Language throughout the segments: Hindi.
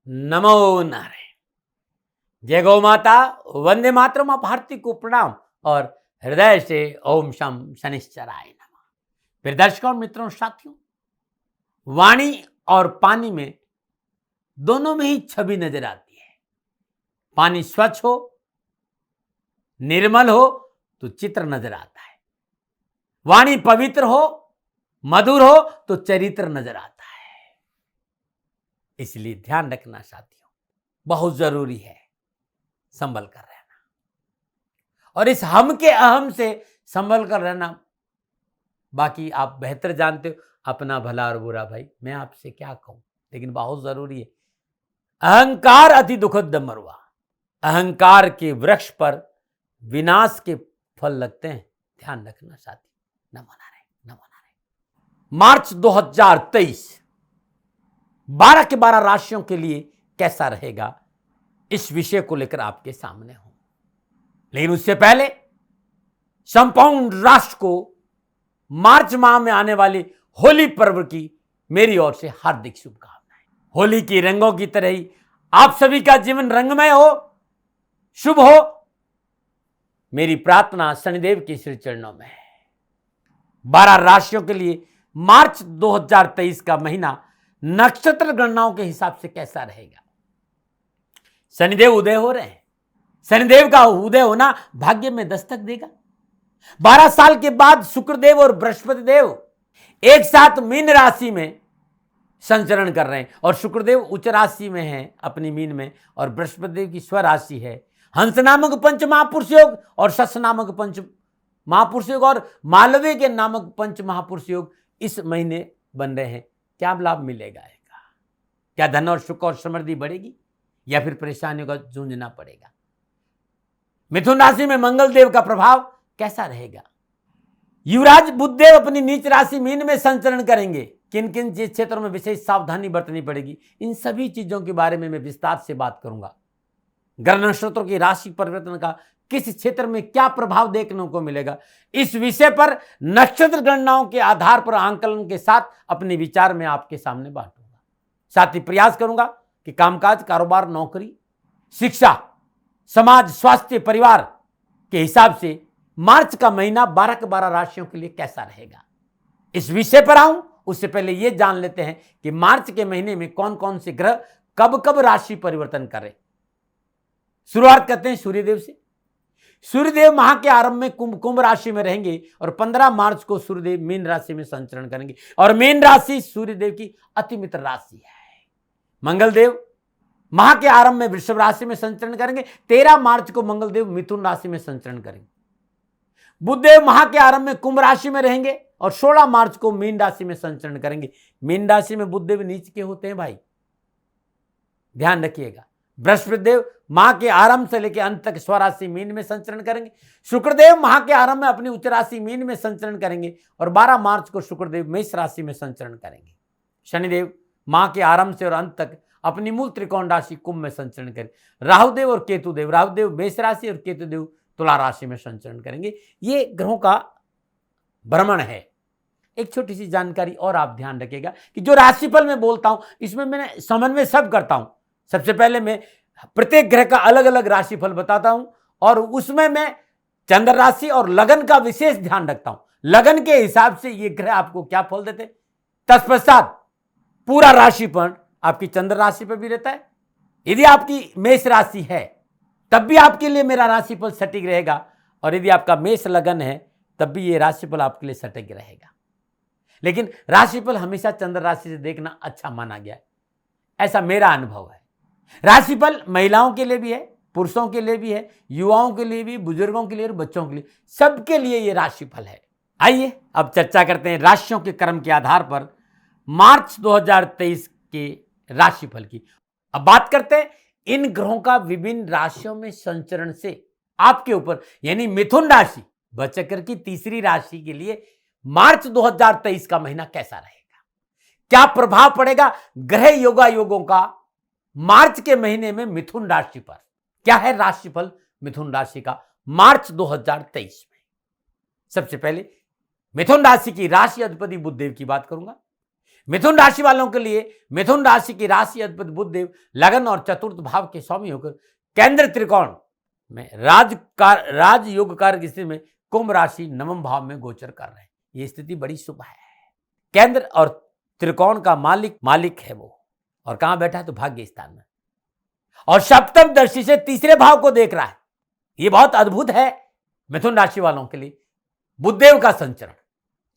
नमो नारायण। जय गौ माता, वंदे मातरम। आप भारती को प्रणाम और हृदय से ओम शम शनिश्चराय नमः। प्रिय दर्शकों, मित्रों, साथियों, वाणी और पानी में दोनों में ही छवि नजर आती है। पानी स्वच्छ हो, निर्मल हो तो चित्र नजर आता है। वाणी पवित्र हो, मधुर हो तो चरित्र नजर आता है। इसलिए ध्यान रखना साथियों, बहुत जरूरी है संभल कर रहना, और इस हम के अहम से संभल कर रहना। बाकी आप बेहतर जानते हो अपना भला और बुरा। भाई मैं आपसे क्या कहूं, लेकिन बहुत जरूरी है। अहंकार अति दुखद मरुआ। अहंकार के वृक्ष पर विनाश के फल लगते हैं। ध्यान रखना साथी। नमो नारायण, नमो नारायण। मार्च 2023 12 के 12 राशियों के लिए कैसा रहेगा, इस विषय को लेकर आपके सामने हूं। लेकिन उससे पहले संपूर्ण राष्ट्र को मार्च माह में आने वाली होली पर्व की मेरी ओर से हार्दिक शुभकामनाएं। होली की रंगों की तरह ही आप सभी का जीवन रंगमय हो, शुभ हो, मेरी प्रार्थना शनिदेव के श्री चरणों में है। 12 राशियों के लिए मार्च 2023 का महीना नक्षत्र गणनाओं के हिसाब से कैसा रहेगा। शनिदेव उदय हो रहे हैं। शनिदेव का उदय होना भाग्य में दस्तक देगा। 12 साल के बाद शुक्रदेव और बृहस्पति देव एक साथ मीन राशि में संचरण कर रहे हैं, और शुक्रदेव उच्च राशि में है अपनी मीन में, और बृहस्पति देव की स्वराशि है। हंस नामक पंच महापुरुष योग और शश नामक पंच महापुरुष योग और मालवीय के नामक पंच महापुरुष योग इस महीने बन रहे हैं। क्या लाभ मिलेगा? क्या धन और सुख और समृद्धि बढ़ेगी, या फिर परेशानियों का जूझना पड़ेगा? मिथुन राशि में मंगल देव का प्रभाव कैसा रहेगा? युवराज बुधदेव अपनी नीच राशि मीन में संचरण करेंगे। किन किन क्षेत्रों में विशेष सावधानी बरतनी पड़ेगी, इन सभी चीजों के बारे में मैं विस्तार से बात करूंगा। ग्रह नक्षत्रों की राशि परिवर्तन का किस क्षेत्र में क्या प्रभाव देखने को मिलेगा, इस विषय पर नक्षत्र गणनाओं के आधार पर आंकलन के साथ अपने विचार में आपके सामने बांटूंगा। साथ ही प्रयास करूंगा कि कामकाज, कारोबार, नौकरी, शिक्षा, समाज, स्वास्थ्य, परिवार के हिसाब से मार्च का महीना 12 के 12 राशियों के लिए कैसा रहेगा। इस विषय पर आऊं उससे पहले यह जान लेते हैं कि मार्च के महीने में कौन कौन से ग्रह कब कब राशि परिवर्तन करें। शुरुआत करते हैं सूर्यदेव से। सूर्यदेव माह के आरंभ में कुंभ राशि में रहेंगे और 15 मार्च को सूर्यदेव मीन राशि में संचरण करेंगे, और मीन राशि सूर्यदेव की अति मित्र राशि है। मंगलदेव माह के आरंभ में वृषभ राशि में संचरण करेंगे। 13 मार्च को मंगलदेव मिथुन राशि में संचरण करेंगे। बुधदेव माह के आरंभ में कुंभ राशि में रहेंगे और 16 मार्च को मीन राशि में संचरण करेंगे। मीन राशि में बुधदेव नीच के होते हैं भाई, ध्यान रखिएगा। बृहस्पति देव माह के आरंभ से लेकर अंत तक स्वराशि मीन में संचरण करेंगे। शुक्रदेव माह के आरंभ में अपनी उच्च राशि मीन में संचरण करेंगे और 12 मार्च को शुक्रदेव मेष राशि में संचरण करेंगे। शनिदेव माह के आरंभ से और अंत तक अपनी मूल त्रिकोण राशि कुंभ में संचरण करेंगे। राहुदेव और केतुदेव, राहुदेव मेष राशि और केतुदेव तुला राशि में संचरण करेंगे। ये ग्रहों का भ्रमण है। एक छोटी सी जानकारी और आप ध्यान रखिएगा कि जो राशिफल मैं बोलता हूं इसमें मैंने समन्वय सब करता हूं। सबसे पहले मैं प्रत्येक ग्रह का अलग अलग राशिफल बताता हूं, और उसमें मैं चंद्र राशि और लगन का विशेष ध्यान रखता हूं। लगन के हिसाब से ये ग्रह आपको क्या फल देते, तत्पश्चात पूरा राशिफल आपकी चंद्र राशि पर भी रहता है। यदि आपकी मेष राशि है तब भी आपके लिए मेरा राशिफल सटीक रहेगा, और यदि आपका मेष लगन है तब भी ये राशिफल आपके लिए सटीक रहेगा। लेकिन राशिफल हमेशा चंद्र राशि से देखना अच्छा माना गया है, ऐसा मेरा अनुभव है। राशिफल महिलाओं के लिए भी है, पुरुषों के लिए भी है, युवाओं के लिए भी, बुजुर्गों के लिए और बच्चों के लिए, सबके लिए यह राशिफल है। आइए अब चर्चा करते हैं राशियों के क्रम के आधार पर मार्च 2023 के राशिफल की। अब बात करते हैं इन ग्रहों का विभिन्न राशियों में संचरण से आपके ऊपर, यानी मिथुन राशि वृश्चिक की तीसरी राशि के लिए मार्च 2023 का महीना कैसा रहेगा, क्या प्रभाव पड़ेगा ग्रह योगों का मार्च के महीने में मिथुन राशि पर। क्या है राशिफल मिथुन राशि का मार्च 2023 में। सबसे पहले मिथुन राशि की राशि अधिपति बुधदेव की बात करूंगा। मिथुन राशि वालों के लिए मिथुन राशि की राशि अधिपति बुध देव लगन और चतुर्थ भाव के स्वामी होकर केंद्र त्रिकोण में राजयोग कारक स्थिति में कुंभ राशि नवम भाव में गोचर कर रहे हैं। ये स्थिति बड़ी शुभ है। केंद्र और त्रिकोण का मालिक है वो, और कहां बैठा है? तो भाग्य स्थान में, और सप्तम दृष्टि से तीसरे भाव को देख रहा है। ये बहुत अद्भुत है मिथुन राशि वालों के लिए बुधदेव का संचरण।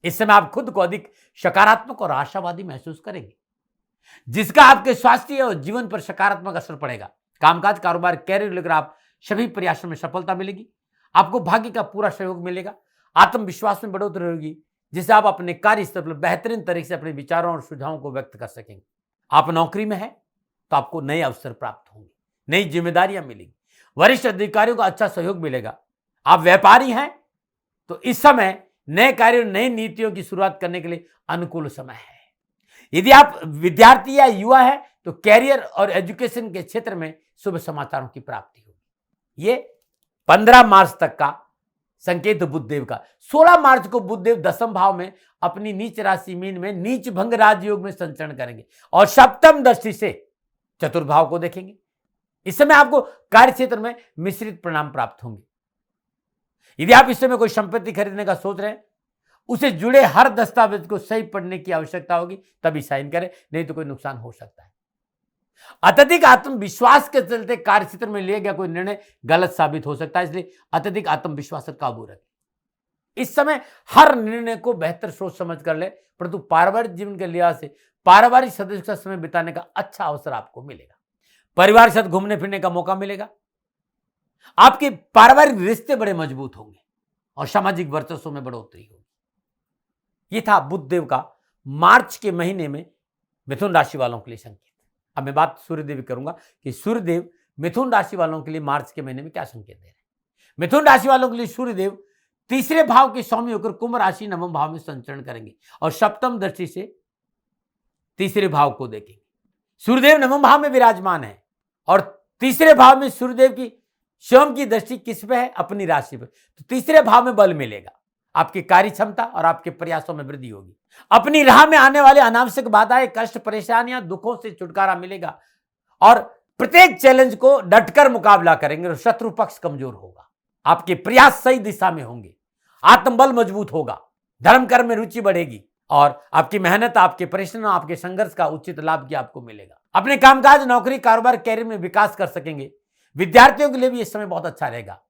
इस समय आप खुद को अधिक सकारात्मक और आशावादी महसूस करेंगे, जिसका आपके स्वास्थ्य और जीवन पर सकारात्मक असर पड़ेगा। कामकाज, कारोबार, कैरियर लेकर आप सभी प्रयासों में सफलता मिलेगी। आपको भाग्य का पूरा सहयोग मिलेगा। आत्मविश्वास में बढ़ोतरी होगी, जिससे आप अपने कार्य स्थल पर बेहतरीन तरीके से अपने विचारों और सुझावों को व्यक्त कर सकेंगे। आप नौकरी में हैं तो आपको नए अवसर प्राप्त होंगे, नई जिम्मेदारियां मिलेंगी, वरिष्ठ अधिकारियों का अच्छा सहयोग मिलेगा। आप व्यापारी हैं तो इस समय नए कार्यों, नई नीतियों की शुरुआत करने के लिए अनुकूल समय है। यदि आप विद्यार्थी या युवा है तो कैरियर और एजुकेशन के क्षेत्र में शुभ समाचारों की प्राप्ति होगी। ये 15 मार्च तक का संकेत बुधदेव का। 16 मार्च को बुधदेव दसम भाव में अपनी नीच राशि मीन में नीच भंग राजयोग में संचरण करेंगे और सप्तम दृष्टि से चतुर्थ भाव को देखेंगे। इस समय आपको कार्य क्षेत्र में मिश्रित परिणाम प्राप्त होंगे। यदि आप इस समय कोई संपत्ति खरीदने का सोच रहे हैं, उसे जुड़े हर दस्तावेज को सही पढ़ने की आवश्यकता होगी, तभी साइन करें, नहीं तो कोई नुकसान हो सकता है। अत्यधिक आत्मविश्वास के चलते कार्य क्षेत्र में लिया गया कोई निर्णय गलत साबित हो सकता है, इसलिए अत्यधिक आत्मविश्वास पर काबू रखें। इस समय हर निर्णय को बेहतर सोच समझ कर ले, परंतु पारिवारिक जीवन के लिहाज से पारिवारिक सदस्य का समय बिताने का अच्छा अवसर आपको मिलेगा। परिवार के साथ घूमने फिरने का मौका मिलेगा। आपके पारिवारिक रिश्ते बड़े मजबूत होंगे और सामाजिक वर्चस्व में बढ़ोतरी होगी। यह था बुधदेव का मार्च के महीने में मिथुन राशि वालों के लिए संकेत। अब मैं बात सूर्यदेव की करूंगा कि सूर्यदेव मिथुन राशि वालों के लिए मार्च के महीने में क्या संकेत दे रहे हैं। मिथुन राशि वालों के लिए सूर्यदेव तीसरे भाव के स्वामी होकर कुंभ राशि नवम भाव में संचरण करेंगे और सप्तम दृष्टि से तीसरे भाव को देखेंगे। सूर्यदेव नवम भाव में विराजमान है और तीसरे भाव में सूर्यदेव की स्वयं की दृष्टि किस पे है? अपनी राशि पे। तो तीसरे भाव में बल मिलेगा, आपकी कार्य क्षमता और आपके प्रयासों में वृद्धि होगी। अपनी राह में आने वाले अनावश्यक बाधाएं, कष्ट, परेशानियां, दुखों से छुटकारा मिलेगा और प्रत्येक चैलेंज को डटकर मुकाबला करेंगे और शत्रु पक्ष कमजोर होगा। आपके प्रयास सही दिशा में होंगे, आत्मबल मजबूत होगा, धर्म कर्म में रुचि बढ़ेगी और आपकी मेहनत, आपके परिश्रम, आपके संघर्ष का उचित लाभ भी आपको मिलेगा। अपने कामकाज, नौकरी, कारोबार, कैरियर में विकास कर सकेंगे। विद्यार्थियों के लिए भी इस समय बहुत अच्छा रहेगा।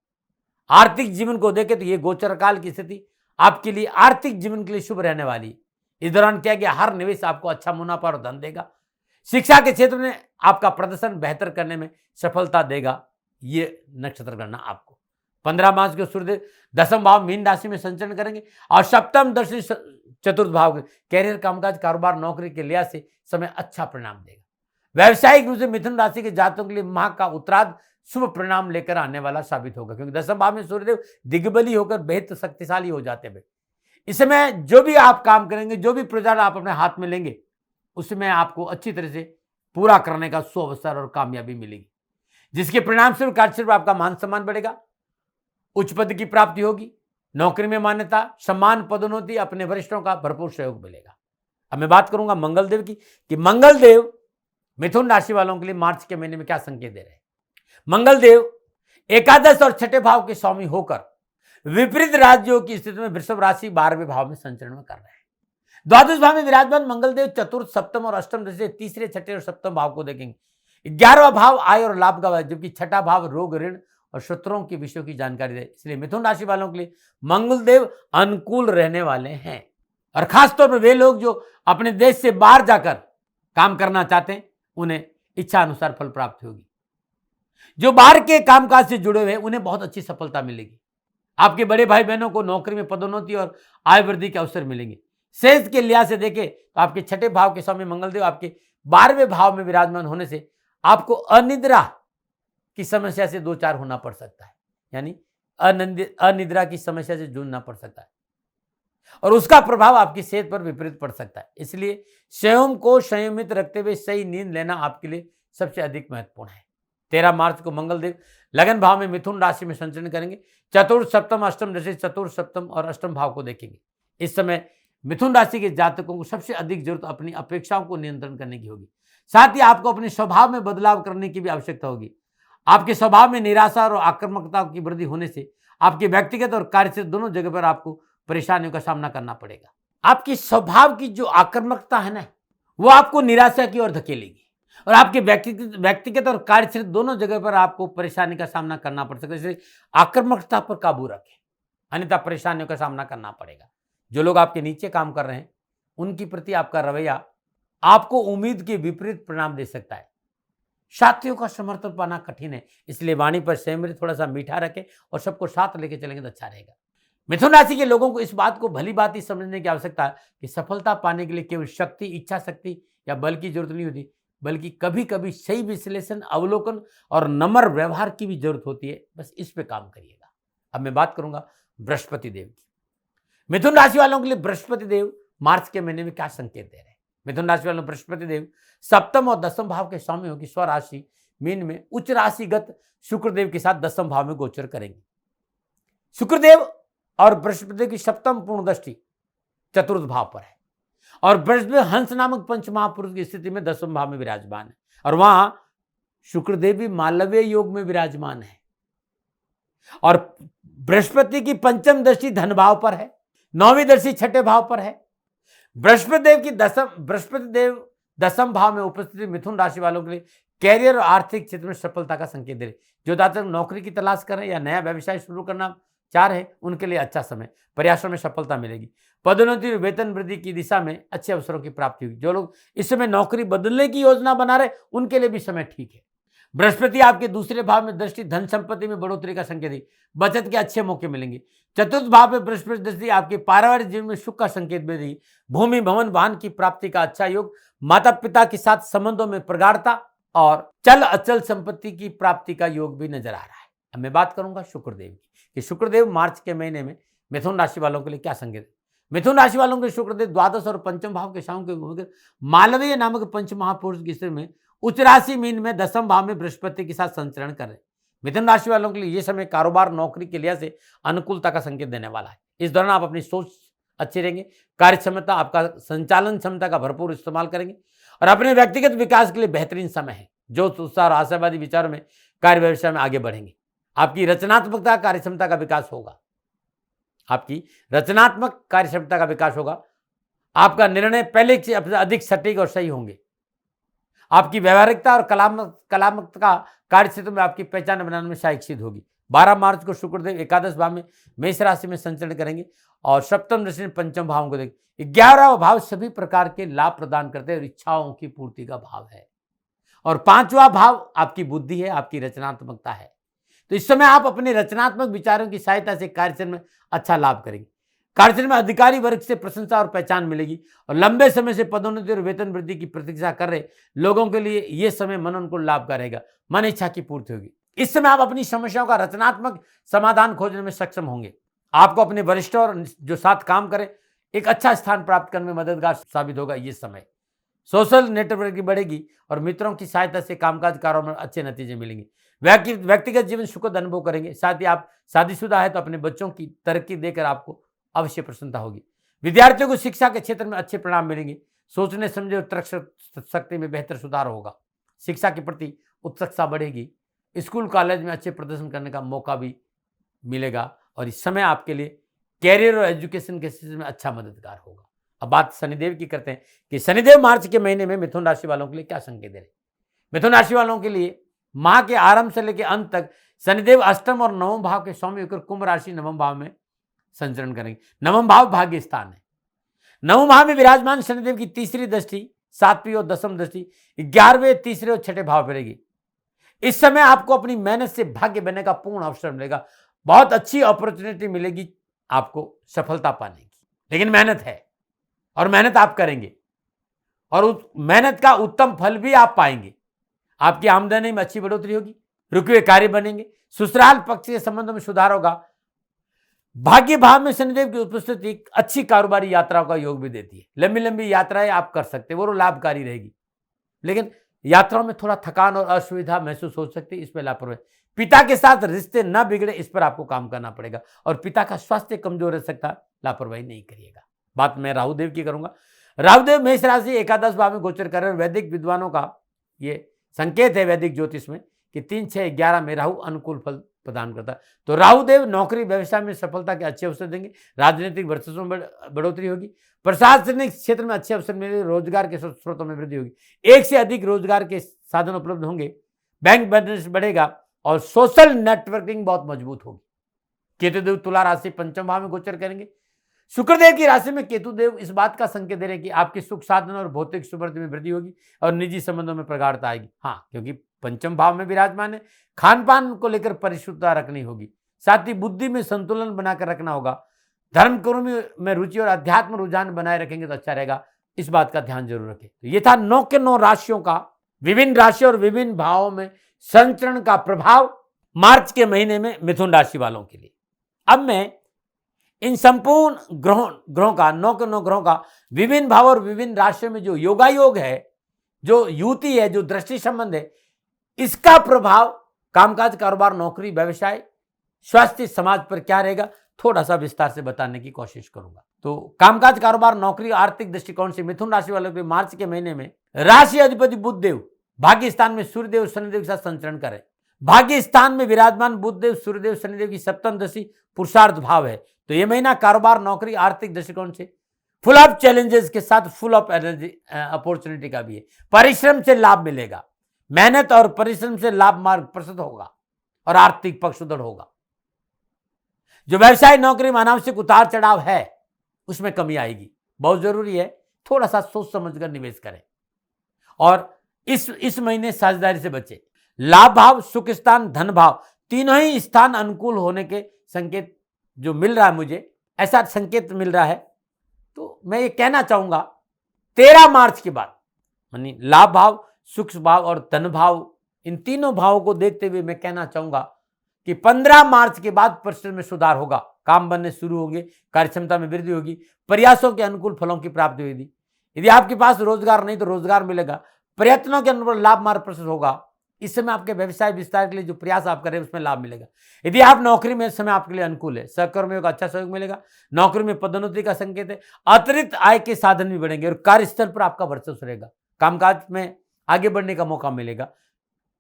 आर्थिक जीवन को देखें तो ये गोचर काल की स्थिति आपके लिए आर्थिक जीवन के लिए शुभ रहने वाली। इस दौरान क्या गया, हर निवेश आपको अच्छा मुनाफा और धन देगा। शिक्षा के क्षेत्र में आपका प्रदर्शन बेहतर करने में सफलता देगा। ये नक्षत्र गणना आपको 15 मार्च को सूर्यदेव दसम भाव मीन राशि में संचरण करेंगे और सप्तम दृष्टि चतुर्थ भाव कैरियर, कामकाज, कारोबार, नौकरी के लिहाज से समय अच्छा परिणाम देगा। व्यावसायिक रूप से मिथुन राशि के जातकों के लिए माह का उत्तरार्ध शुभ परिणाम लेकर आने वाला साबित होगा, क्योंकि दसम भाव में सूर्यदेव दिग्बली होकर बेहद शक्तिशाली हो जाते हैं। इस समय जो भी आप काम करेंगे, जो भी प्रोजेक्ट आप अपने हाथ में लेंगे, उसमें आपको अच्छी तरह से पूरा करने का सुअवसर और कामयाबी मिलेगी, जिसके परिणाम स्वरूप कार्यक्षेत्र में आपका मान सम्मान बढ़ेगा, उच्च पद की प्राप्ति होगी, नौकरी में मान्यता, सम्मान, पदोन्नति, अपने वरिष्ठों का भरपूर सहयोग मिलेगा। अब मैं बात करूंगा मंगलदेव की कि मंगलदेव मिथुन राशि वालों के लिए मार्च के महीने में क्या संकेत दे रहे हैं। मंगलदेव एकादश और छठे भाव के स्वामी होकर विपरीत राजयोग की स्थिति में वृषभ राशि 12वें भाव में संचरण में कर रहे हैं। द्वादश भाव में विराजमान मंगलदेव चतुर्थ, सप्तम और अष्टम दृष्टि से तीसरे, छठे और सप्तम भाव को देखेंगे। 11वां भाव आय और लाभ का, जबकि छठा भाव रोग, ऋण और शत्रुओं के विषयों की जानकारी दे। इसलिए मिथुन राशि वालों के लिए मंगलदेव अनुकूल रहने वाले हैं और खासतौर पर वे लोग जो अपने देश से बाहर जाकर काम करना चाहते हैं, उन्हें इच्छा अनुसार फल प्राप्त होगी। जो बाहर के कामकाज से जुड़े हुए हैं, उन्हें बहुत अच्छी सफलता मिलेगी। आपके बड़े भाई बहनों को नौकरी में पदोन्नति और आय वृद्धि के अवसर मिलेंगे। सेहत के लिहाज से देखें तो आपके छठे भाव के स्वामी मंगलदेव आपके 12वें भाव में विराजमान होने से आपको अनिद्रा की समस्या से दो चार होना पड़ सकता है, यानी अनिद्रा की समस्या से जूझना पड़ सकता है और उसका प्रभाव आपकी सेहत पर विपरीत पड़ सकता है। इसलिए स्वयं को संयमित रखते हुए सही नींद लेना आपके लिए सबसे अधिक महत्वपूर्ण है। 13 मार्च को मंगलदेव लगन भाव में मिथुन राशि में संचरण करेंगे। चतुर्थ, सप्तम, अष्टम दृष्टि चतुर्थ, सप्तम और अष्टम भाव को देखेंगे। इस समय मिथुन राशि के जातकों को सबसे अधिक जरूरत अपनी अपेक्षाओं को नियंत्रण करने की होगी। साथ ही आपको अपने स्वभाव में बदलाव करने की भी आवश्यकता होगी। आपके स्वभाव में निराशा और आक्रामकता की वृद्धि होने से आपके व्यक्तिगत और कार्यक्षेत्र दोनों जगह पर आपको परेशानियों का सामना करना पड़ेगा। आपकी स्वभाव की जो आक्रामकता है ना, वो आपको निराशा की ओर धकेलेगी और आपके व्यक्तिगत और कार्यक्षेत्र दोनों जगह पर आपको परेशानी का सामना करना पड़ सकता है। इसलिए आक्रामकता पर काबू रखें, अन्यथा परेशानियों का सामना करना पड़ेगा। जो लोग आपके नीचे काम कर रहे हैं, उनके प्रति आपका रवैया आपको उम्मीद के विपरीत परिणाम दे सकता है। साथियों का समर्थन पाना कठिन है, इसलिए वाणी पर संयम थोड़ा सा मीठा रखें और सबको साथ लेके चलेंगे तो अच्छा रहेगा। मिथुन राशि के लोगों को इस बात को भली बात ही समझने की आवश्यकता है कि सफलता पाने के लिए केवल शक्ति, इच्छा शक्ति या बल की जरूरत नहीं होती, बल्कि कभी कभी सही विश्लेषण, अवलोकन और नम्र व्यवहार की भी जरूरत होती है। बस इस पे काम करिएगा। अब मैं बात करूंगा बृहस्पति देव की। मिथुन राशि वालों के लिए बृहस्पति देव मार्च के महीने में क्या संकेत दे रहे हैं? मिथुन राशि वालों बृहस्पति देव सप्तम और दसम भाव के स्वामी होगी स्वराशि मीन में उच्च राशिगत शुक्रदेव के साथ दसम भाव में गोचर करेंगे। शुक्रदेव और बृहस्पति की सप्तम पूर्ण दृष्टि चतुर्थ भाव पर है और बृहस्पति हंस नामक पंच महापुरुष की स्थिति में दसम भाव में विराजमान है और वहां शुक्रदेव भी मालवीय योग में विराजमान है और बृहस्पति की पंचम दृष्टि धन भाव पर है, नौवीं दृष्टि छठे भाव पर है। बृहस्पति देव दसम भाव में उपस्थिति मिथुन राशि वालों के लिए कैरियर और आर्थिक क्षेत्र में सफलता का संकेत दे रहे। जो जातक नौकरी की तलाश कर रहे हैं या नया व्यवसाय शुरू करना चाह रहे हैं, उनके लिए अच्छा समय, प्रयासों में सफलता मिलेगी। पदोन्नति और वेतन वृद्धि की दिशा में अच्छे अवसरों की प्राप्ति होगी। जो लोग इस समय नौकरी बदलने की योजना बना रहे, उनके लिए भी समय ठीक है। बृहस्पति आपके दूसरे भाव में दृष्टि धन संपत्ति में बढ़ोतरी का संकेत है, बचत के अच्छे मौके मिलेंगे। चतुर्थ भाव में बृहस्पति दृष्टि आपके पारिवारिक जीवन में सुख का संकेत भी देगी। भूमि, भवन, वाहन की प्राप्ति का अच्छा योग, माता पिता के साथ संबंधों में प्रगाढ़ता और चल अचल संपत्ति की प्राप्ति का योग भी नजर आ रहा है। अब मैं बात करूंगा शुक्रदेव की कि शुक्रदेव मार्च के महीने में मिथुन राशि वालों के लिए क्या संकेत है। मिथुन राशि वालों के शुक्रदेव द्वादश और पंचम भाव के शाम के मालवीय नामक पंच महापुरुष की स्थिति में उच्च राशि मीन में दसम भाव में बृहस्पति के साथ संचरण कर रहे हैं। मिथुन राशि वालों के लिए यह समय कारोबार, नौकरी के लिहाज से अनुकूलता का संकेत देने वाला है। इस दौरान आप अपनी सोच अच्छी रहेंगे, कार्य क्षमता, आपका संचालन क्षमता का भरपूर इस्तेमाल करेंगे और अपने व्यक्तिगत विकास के लिए बेहतरीन समय है। जो उत्साह और आशावादी विचारों में कार्य व्यवसाय में आगे बढ़ेंगे। आपकी रचनात्मकता, कार्य क्षमता का विकास होगा। आपकी रचनात्मक कार्य क्षमता का विकास होगा। आपका निर्णय पहले से अधिक सटीक और सही होंगे। आपकी व्यवहारिकता और कलात्मकता कार्य क्षेत्र में आपकी पहचान बनाने में सहायक सिद्ध होगी। 12 मार्च को शुक्रदेव एकादश भाव में मेष राशि में संचरण करेंगे और सप्तम दृष्टि पंचम भाव को देखें। 11वां भाव सभी प्रकार के लाभ प्रदान करते हैं और इच्छाओं की पूर्ति का भाव है और 5वां भाव आपकी बुद्धि है, आपकी रचनात्मकता है। तो इस समय आप अपने रचनात्मक विचारों की सहायता से कार्यक्षेत्र में अच्छा लाभ करेंगे। कार्यक्षेत्र में अधिकारी वर्ग से प्रशंसा और पहचान मिलेगी और लंबे समय से पदोन्नति और वेतन वृद्धि की प्रतीक्षा कर रहे लोगों के लिए यह समय मन अनुकूल लाभ का रहेगा। मन इच्छा की पूर्ति होगी। इस समय आप अपनी समस्याओं का रचनात्मक समाधान खोजने में सक्षम होंगे। आपको अपने वरिष्ठ और जो साथ काम करें एक अच्छा स्थान प्राप्त करने में मददगार साबित होगा। ये समय सोशल नेटवर्क की बढ़ेगी और मित्रों की सहायता से कामकाज कार्यों में अच्छे नतीजे मिलेंगे। व्यक्तिगत जीवन सुखद अनुभव करेंगे। साथ ही आप शादीशुदा है तो अपने बच्चों की तरक्की देकर आपको अवश्य प्रसन्नता होगी। विद्यार्थियों को शिक्षा के क्षेत्र में अच्छे परिणाम मिलेंगे। सोचने समझे और तर्क शक्ति में बेहतर सुधार होगा। शिक्षा के प्रति उत्सुकता बढ़ेगी। स्कूल कॉलेज में अच्छे प्रदर्शन करने का मौका भी मिलेगा और इस समय आपके लिए कैरियर और एजुकेशन के क्षेत्र में अच्छा मददगार होगा। अब बात शनिदेव की करते हैं कि शनिदेव मार्च के महीने में मिथुन राशि वालों के लिए क्या संकेत दे रहे हैं। मिथुन राशि वालों के लिए माह के आरंभ से लेकर अंत तक शनिदेव अष्टम और नवम भाव के स्वामी होकर कुंभ राशि नवम भाव में संचरण करेंगे। नवम भाव भाग्य स्थान है। नवम भाव में विराजमान शनिदेव की तीसरी दृष्टि, सातवीं और दसम दृष्टि 11वें, तीसरे और छठे भाव पर रहेगी। इस समय आपको अपनी मेहनत से भाग्य बनने का पूर्ण अवसर मिलेगा। बहुत अच्छी अपॉर्चुनिटी मिलेगी आपको सफलता पाने की, लेकिन मेहनत है और मेहनत आप करेंगे और उस मेहनत का उत्तम फल भी आप पाएंगे। आपकी आमदनी में अच्छी बढ़ोतरी होगी। रुके हुए कार्य बनेंगे। ससुराल पक्ष के संबंधों में सुधार होगा। भाग्य भाव में शनिदेव की उपस्थिति अच्छी कारोबारी यात्राओं का योग भी देती है। लंबी लंबी यात्राएं आप कर सकते हैं, वो लाभकारी रहेगी, लेकिन यात्राओं में थोड़ा थकान और असुविधा महसूस हो सकती है। इसमें लापरवाही। पिता के साथ रिश्ते न बिगड़े, इस पर आपको काम करना पड़ेगा और पिता का स्वास्थ्य कमजोर रह सकता है, लापरवाही नहीं करिएगा। बात मैं राहुदेव की करूंगा। राहुदेव मेष राशि एकादश भाव में गोचर कर रहे हैं। वैदिक विद्वानों का ये संकेत है वैदिक ज्योतिष में कि 3, 6, 11 में राहु अनुकूल फल प्रदान करता है। तो राहुदेव नौकरी व्यवसाय में सफलता के अच्छे अवसर देंगे। राजनीतिक वर्चस्व में बढ़ोतरी होगी। प्रशासनिक क्षेत्र में अच्छे अवसर मिलेंगे। रोजगार के स्रोतों में वृद्धि होगी। एक से अधिक रोजगार के साधन उपलब्ध होंगे। बैंक बैलेंस बढ़ेगा और सोशल नेटवर्किंग बहुत मजबूत होगी। केतुदेव तुला राशि पंचम भाव में गोचर करेंगे। शुक्रदेव की राशि में केतुदेव इस बात का संकेत दे रहे हैं कि आपके सुख साधन और भौतिक समृद्धि में वृद्धि होगी और निजी संबंधों में प्रगाढ़ता आएगी। हाँ, क्योंकि पंचम भाव में विराजमान है। खान पान को लेकर परिशुद्धता रखनी होगी। साथ ही बुद्धि में संतुलन बनाकर रखना होगा। धर्म कर्म में रुचि और अध्यात्म रुझान बनाए रखेंगे तो अच्छा रहेगा। इस बात का ध्यान जरूर रखें। तो ये था 9 के 9 राशियों का विभिन्न राशियों और विभिन्न भावों में संचरण का प्रभाव मार्च के महीने में मिथुन राशि वालों के लिए। अब मैं इन संपूर्ण ग्रहों का 9 के 9 ग्रहों का विभिन्न भाव और विभिन्न राशियों में जो योगायोग है, जो युति है, जो दृष्टि संबंध है, इसका प्रभाव कामकाज, कारोबार, नौकरी, व्यवसाय, स्वास्थ्य, समाज पर क्या रहेगा, थोड़ा सा विस्तार से बताने की कोशिश करूंगा। तो कामकाज, कारोबार, नौकरी, आर्थिक दृष्टिकोण से मिथुन राशि वालों के मार्च के महीने में राशि अधिपति बुधदेव भाग्य स्थान में सूर्यदेव शनिदेव के साथ संचरण करें। भाग्य स्थान में विराजमान बुधदेव सूर्यदेव शनिदेव की सप्तम दशा पुरुषार्थ भाव है। तो यह महीना कारोबार, नौकरी, आर्थिक दृष्टिकोण से फुल ऑफ चैलेंजेस के साथ फुल ऑफ एनर्जी अपॉर्चुनिटी का भी है। परिश्रम से लाभ मिलेगा। मेहनत और परिश्रम से लाभ मार्ग प्रशस्त होगा और आर्थिक पक्ष सुदृढ़ होगा। जो व्यवसाय, नौकरी में अनावश्यक उतार चढ़ाव है उसमें कमी आएगी। बहुत जरूरी है थोड़ा सा सोच समझकर निवेश करें और इस महीने साझेदारी से बचे। लाभ भाव, सुख स्थान, धन भाव, तीनों ही स्थान अनुकूल होने के संकेत जो मिल रहा है, मुझे ऐसा संकेत मिल रहा है। तो मैं ये कहना चाहूंगा 13 मार्च के बाद यानी लाभ भाव, सुख भाव और धन भाव, इन तीनों भावों को देखते हुए मैं कहना चाहूंगा कि 15 मार्च के बाद परिस्थिति में सुधार होगा। काम बनने शुरू होंगे, कार्यक्षमता में वृद्धि होगी, प्रयासों के अनुकूल फलों की प्राप्ति होगी। यदि आपके पास रोजगार नहीं तो रोजगार मिलेगा। प्रयत्नों के अनुरूप लाभ मार्ग प्रशस्त होगा। इस समय आपके व्यवसाय विस्तार के लिए जो प्रयास आप कर रहे हैं उसमें लाभ मिलेगा। यदि आप नौकरी में, इस समय आपके लिए अनुकूल है। सहकर्मियों का अच्छा सहयोग मिलेगा। नौकरी में पदोन्नति का संकेत है। अतिरिक्त आय के साधन भी बढ़ेंगे और कार्यस्थल पर आपका वर्चस्व रहेगा। कामकाज में आगे बढ़ने का मौका मिलेगा।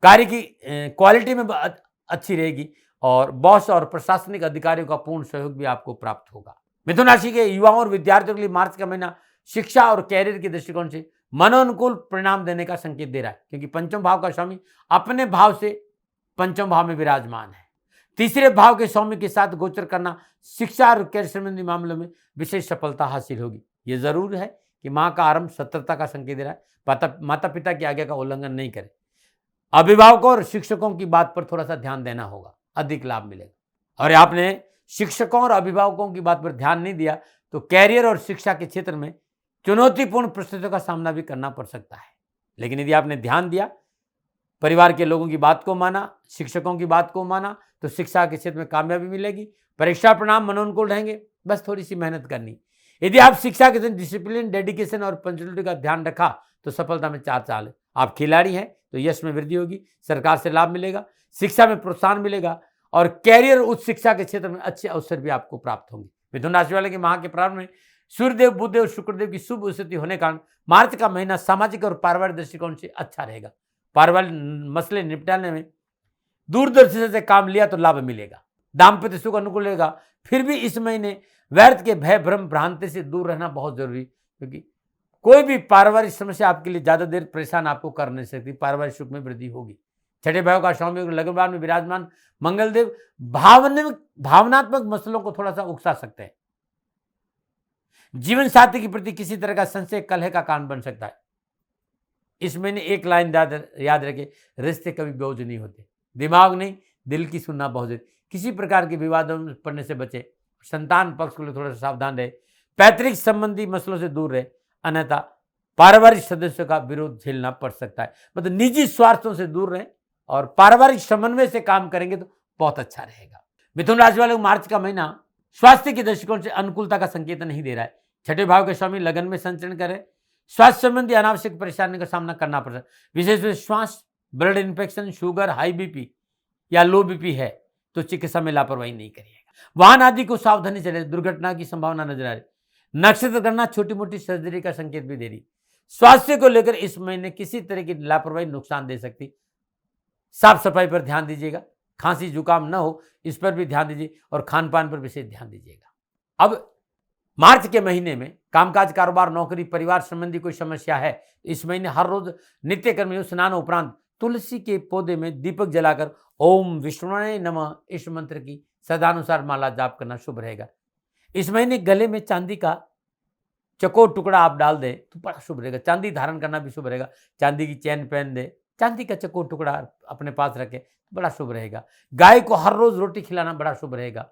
कार्य की क्वालिटी में अच्छी रहेगी और बॉस और प्रशासनिक अधिकारियों का पूर्ण सहयोग भी आपको प्राप्त होगा। मिथुन राशि के युवाओं और विद्यार्थियों के लिए मार्च का महीना शिक्षा और कैरियर के दृष्टिकोण से मनोनुकूल परिणाम देने का संकेत दे रहा है, क्योंकि पंचम भाव का स्वामी अपने भाव से पंचम भाव में विराजमान है। तीसरे भाव के स्वामी के साथ गोचर करना शिक्षा और कैरियर संबंधी मामलों में विशेष सफलता हासिल होगी। यह जरूर है कि मां का आरंभ सतर्कता का संकेत दे रहा है। माता पिता की आज्ञा का उल्लंघन नहीं करें। अभिभावकों और शिक्षकों की बात पर थोड़ा सा ध्यान देना होगा, अधिक लाभ मिलेगा। और आपने शिक्षकों और अभिभावकों की बात पर ध्यान नहीं दिया तो कैरियर और शिक्षा के क्षेत्र में चुनौतीपूर्ण परिस्थितियों का सामना भी करना पड़ सकता है। लेकिन यदि आपने ध्यान दिया, परिवार के लोगों की बात को माना, शिक्षकों की बात को माना, तो शिक्षा के क्षेत्र में कामयाबी मिलेगी। परीक्षा परिणाम मनोनुकूल रहेंगे। बस थोड़ी सी मेहनत करनी। यदि आप शिक्षा के क्षेत्र डिसिप्लिन, डेडिकेशन और पंक्चुअलिटी का ध्यान रखा तो सफलता में 4 चाल है। आप खिलाड़ी हैं तो यश में वृद्धि होगी। सरकार से लाभ मिलेगा, शिक्षा में प्रोत्साहन मिलेगा और कैरियर, उच्च शिक्षा के क्षेत्र में अच्छे अवसर भी आपको प्राप्त होंगे। मिथुन राशि वाले के माह के प्रारंभ में सूर्यदेव, बुधदेव, शुक्रदेव की शुभ स्थिति होने के कारण मार्च का महीना सामाजिक और पारिवारिक दृष्टिकोण से अच्छा रहेगा। पारिवारिक मसले निपटाने में दूरदर्शी से काम लिया तो लाभ मिलेगा। दाम्पत्य सुख अनुकूल रहेगा। फिर भी इस महीने व्यर्थ के भय, भ्रम, भ्रांति से दूर रहना बहुत जरूरी, क्योंकि कोई भी पारिवारिक समस्या आपके लिए ज्यादा देर परेशान आपको कर नहीं सकती। पारिवारिक सुख में वृद्धि होगी। छठे भाव का स्वामी लगन में विराजमान मंगलदेव भावनात्मक मसलों को थोड़ा सा उकसा सकते हैं। जीवन साथी के प्रति किसी तरह का संशय कलह का कारण बन सकता है। इस महीने एक लाइन याद रखें, रिश्ते कभी बोझ नहीं होते। दिमाग नहीं, दिल की सुनना बहुत जरूरी। किसी प्रकार के विवादों में पड़ने से बचे। संतान पक्ष के लिए थोड़ा सा सावधान रहे। पैतृक संबंधी मसलों से दूर रहे, अन्यथा पारिवारिक सदस्यों का विरोध झेलना पड़ सकता है। मतलब निजी स्वार्थों से दूर रहें और पारिवारिक समन्वय से काम करेंगे तो बहुत अच्छा रहेगा। मिथुन राशि वाले को मार्च का महीना स्वास्थ्य के दृष्टिकोण से अनुकूलता का संकेत नहीं दे रहा है। छठे भाव के स्वामी लगन में संचरण करें। स्वास्थ्य संबंधी अनावश्यक परेशानी का सामना करना पड़ सकता है। विशेष रूप से श्वास, blood infection, sugar, high BP या लो बीपी है तो चिकित्सा में लापरवाही नहीं करिएगा। वाहन आदि को सावधानी चले, दुर्घटना की संभावना नजर आ रही। नक्षत्र गणना छोटी मोटी सर्जरी का संकेत भी दे रही। स्वास्थ्य को लेकर इस महीने किसी तरह की लापरवाही नुकसान दे सकती। साफ सफाई पर ध्यान दीजिएगा, खांसी जुकाम न हो इस पर भी ध्यान दीजिए और खान पान पर विशेष ध्यान दीजिएगा। अब मार्च के महीने में कामकाज, कारोबार, नौकरी, परिवार संबंधी कोई समस्या है, इस महीने हर रोज नित्य कर्म स्नान उपरांत तुलसी के पौधे में दीपक जलाकर ओम विष्णुनाय नमः इस मंत्र की सदानुसार माला जाप करना शुभ रहेगा। इस महीने गले में चांदी का चकोर टुकड़ा आप डाल दें तो बड़ा शुभ रहेगा। चांदी धारण करना भी शुभ रहेगा। चांदी की चैन पहन दे, चांदी का चकोर टुकड़ा अपने पास रखें, बड़ा शुभ रहेगा। गाय को हर रोज रोटी खिलाना बड़ा शुभ रहेगा।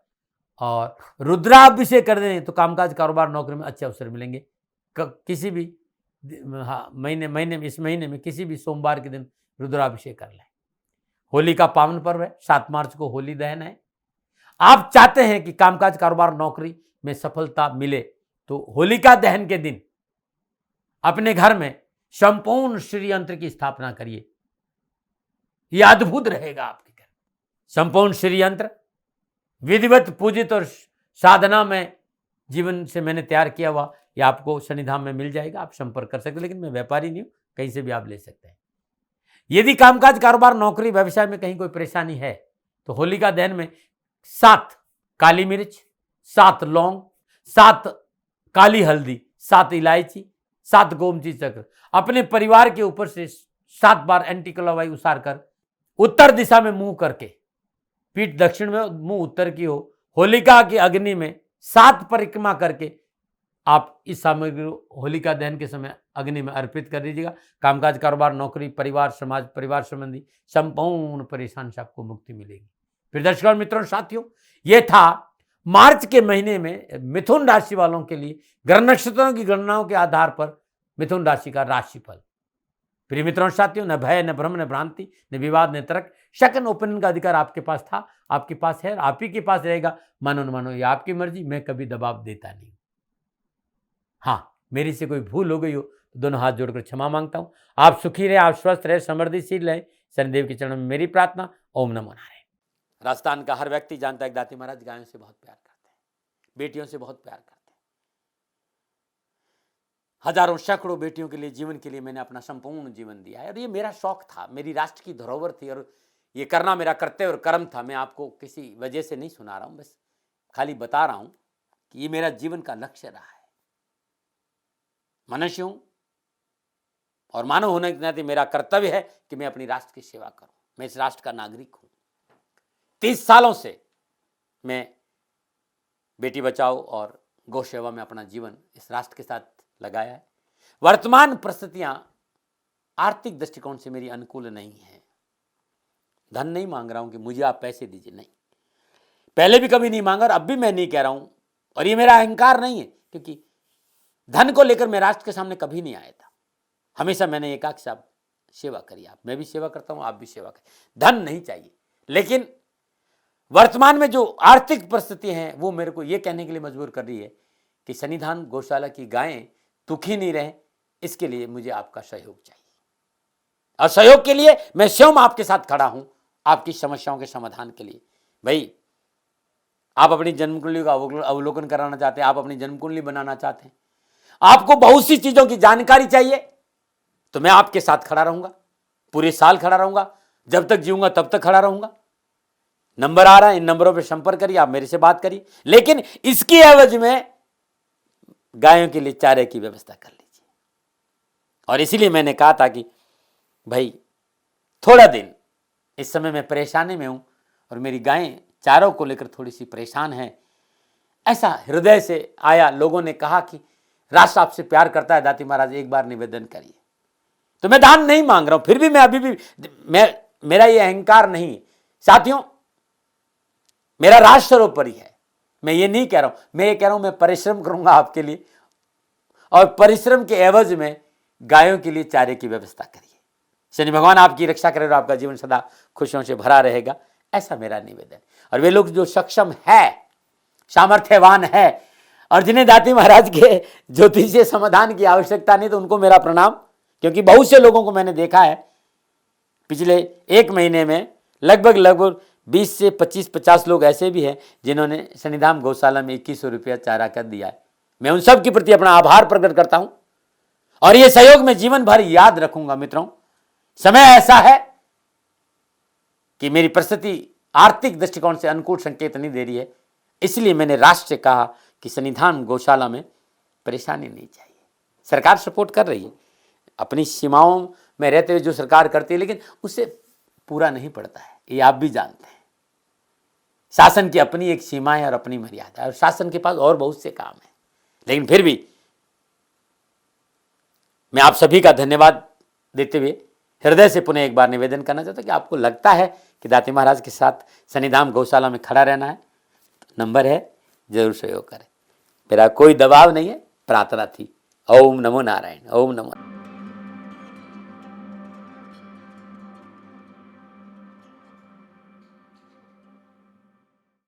और रुद्राभिषेक कर दें तो कामकाज, कारोबार, नौकरी में अच्छे अवसर मिलेंगे। किसी भी महीने में, इस महीने में किसी भी सोमवार के दिन रुद्राभिषेक कर लें। होली का पावन पर्व है, 7 मार्च को होली दहन है। आप चाहते हैं कि कामकाज, कारोबार, नौकरी में सफलता मिले तो होलिका दहन के दिन अपने घर में संपूर्ण श्री यंत्र की स्थापना करिए। यह अद्भुत रहेगा आपके घर। संपूर्ण श्री यंत्र विधिवत पूजित और साधना में जीवन से मैंने तैयार किया हुआ, यह आपको शनिधाम में मिल जाएगा। आप संपर्क कर सकते हैं, लेकिन मैं व्यापारी नहीं हूं, कहीं से भी आप ले सकते हैं। यदि कामकाज, कारोबार, नौकरी, व्यवसाय में कहीं कोई परेशानी है तो होलिका दहन में 7 काली मिर्च, 7 लौंग, 7 काली हल्दी, 7 इलायची, 7 गोमती चक्र अपने परिवार के ऊपर से 7 बार एंटी क्लॉकवाइज उसार कर उत्तर दिशा में मुंह करके, पीठ दक्षिण में, मुंह उत्तर की हो, होलिका की अग्नि में 7 परिक्रमा करके आप इस सामग्री को होलिका दहन के समय अग्नि में अर्पित कर दीजिएगा। कामकाज, कारोबार, नौकरी, परिवार, समाज, परिवार संबंधी संपूर्ण परेशानी से आपको मुक्ति मिलेगी। फिर दर्शकों, मित्रों, साथियों, यह था मार्च के महीने में मिथुन राशि वालों के लिए ग्रह नक्षत्रों की गणनाओं के आधार पर मिथुन राशि का राशिफल। प्रिय मित्रों, साथियों, न भय, न भ्रम, न भ्रांति, न विवाद, न तर्क, सेकंड ओपिनियन का अधिकार आपके पास था, आपके पास है, आप ही के पास रहेगा। मानो न मानो, ये आपकी मर्जी, मैं कभी दबाव देता नहीं। हाँ, मेरी से कोई भूल हो गई हो तो दोनों हाथ जोड़कर क्षमा मांगता हूं। आप सुखी रहे, आप स्वस्थ रहे, समृद्धिशील रहे, शनिदेव के चरणों में मेरी प्रार्थना। ओम नमो नारायण। राजस्थान का हर व्यक्ति जानता है दाती महाराज गायों से बहुत प्यार करते हैं, बेटियों से बहुत प्यार करते हैं। हजारों सैकड़ों बेटियों के लिए, जीवन के लिए मैंने अपना संपूर्ण जीवन दिया है और ये मेरा शौक था, मेरी राष्ट्र की धरोहर थी और ये करना मेरा कर्तव्य और कर्म था। मैं आपको किसी वजह से नहीं सुना रहा हूं, बस खाली बता रहा हूं कि ये मेरा जीवन का लक्ष्य रहा है। मनुष्य हूं और मानव होने के नाते मेरा कर्तव्य है कि मैं अपनी राष्ट्र की सेवा करूं। मैं इस राष्ट्र का नागरिक हूं। 30 सालों से मैं बेटी बचाओ और गौ सेवा में अपना जीवन इस राष्ट्र के साथ लगाया है। वर्तमान परिस्थितियां आर्थिक दृष्टिकोण से मेरी अनुकूल नहीं है। धन नहीं मांग रहा हूं कि मुझे आप पैसे दीजिए, नहीं, पहले भी कभी नहीं मांगा और अब भी मैं नहीं कह रहा हूं। और ये मेरा अहंकार नहीं है, क्योंकि धन को लेकर मैं राष्ट्र के सामने कभी नहीं आया था। हमेशा मैंने ये कहा कि साहब सेवा करिए, आप, मैं भी सेवा करता हूं, आप भी सेवा करिए, धन नहीं चाहिए। लेकिन वर्तमान में जो आर्थिक परिस्थिति है वो मेरे को ये कहने के लिए मजबूर कर रही है कि शनिधाम गौशाला की गायें दुखी नहीं रहे, इसके लिए मुझे आपका सहयोग चाहिए। और सहयोग के लिए मैं स्वयं आपके साथ खड़ा हूं, आपकी समस्याओं के समाधान के लिए। भाई, आप अपनी जन्म कुंडली का अवलोकन कराना चाहते हैं, आप अपनी जन्म कुंडली बनाना चाहते हैं, आपको बहुत सी चीजों की जानकारी चाहिए, तो मैं आपके साथ खड़ा रहूंगा, पूरे साल खड़ा रहूंगा, जब तक जीऊंगा तब तक खड़ा रहूंगा। नंबर आ रहा है, इन नंबरों पर संपर्क करिए, आप मेरे से बात करिए, लेकिन इसकी एवज में गायों के लिए चारे की व्यवस्था कर लीजिए। और इसीलिए मैंने कहा था कि भाई थोड़ा दिन, इस समय मैं परेशानी में हूं और मेरी गायें चारों को लेकर थोड़ी सी परेशान है। ऐसा हृदय से आया, लोगों ने कहा कि राष्ट्र आपसे प्यार करता है दाती महाराज, एक बार निवेदन करिए। तो मैं दान नहीं मांग रहा हूं, फिर भी मैं अभी भी, मेरा ये अहंकार नहीं है साथियों, मेरा राष्ट्र सर्वोपरि है। मैं ये नहीं कह रहा हूं, मैं ये कह रहा हूं मैं परिश्रम करूंगा आपके लिए, और परिश्रम के एवज में गायों के लिए चारे की व्यवस्था करिए। शनि भगवान आपकी रक्षा करे और आपका जीवन सदा खुशियों से भरा रहेगा, ऐसा मेरा निवेदन। और वे लोग जो सक्षम है, सामर्थ्यवान है और जिन्हें दाती महाराज के ज्योतिषीय समाधान की आवश्यकता नहीं, तो उनको मेरा प्रणाम। क्योंकि बहुत से लोगों को मैंने देखा है पिछले 1 महीने में, लगभग 20 से 25-50 लोग ऐसे भी हैं जिन्होंने शनिधाम गौशाला में 2100 रुपया चारा कर दिया है। मैं उन सब के प्रति अपना आभार प्रकट करता हूं और ये सहयोग मैं जीवन भर याद रखूंगा। मित्रों, समय ऐसा है कि मेरी परिस्थिति आर्थिक दृष्टिकोण से अनुकूल संकेत नहीं दे रही है, इसलिए मैंने राष्ट्र से कहा कि सन्निधान गौशाला में परेशानी नहीं चाहिए। सरकार सपोर्ट कर रही है, अपनी सीमाओं में रहते हुए जो सरकार करती है, लेकिन उससे पूरा नहीं पड़ता है, ये आप भी जानते हैं। शासन की अपनी एक सीमा है और अपनी मर्यादा है, और शासन के पास और बहुत से काम है। लेकिन फिर भी मैं आप सभी का धन्यवाद देते हुए हृदय से पुनः एक बार निवेदन करना चाहता हूं कि आपको लगता है कि दाती महाराज के साथ सन्निधान गौशाला में खड़ा रहना है, तो नंबर है, जरूर सहयोग करें। मेरा कोई दबाव नहीं है, प्रार्थना थी। ओम नमो नारायण। ओम नमो।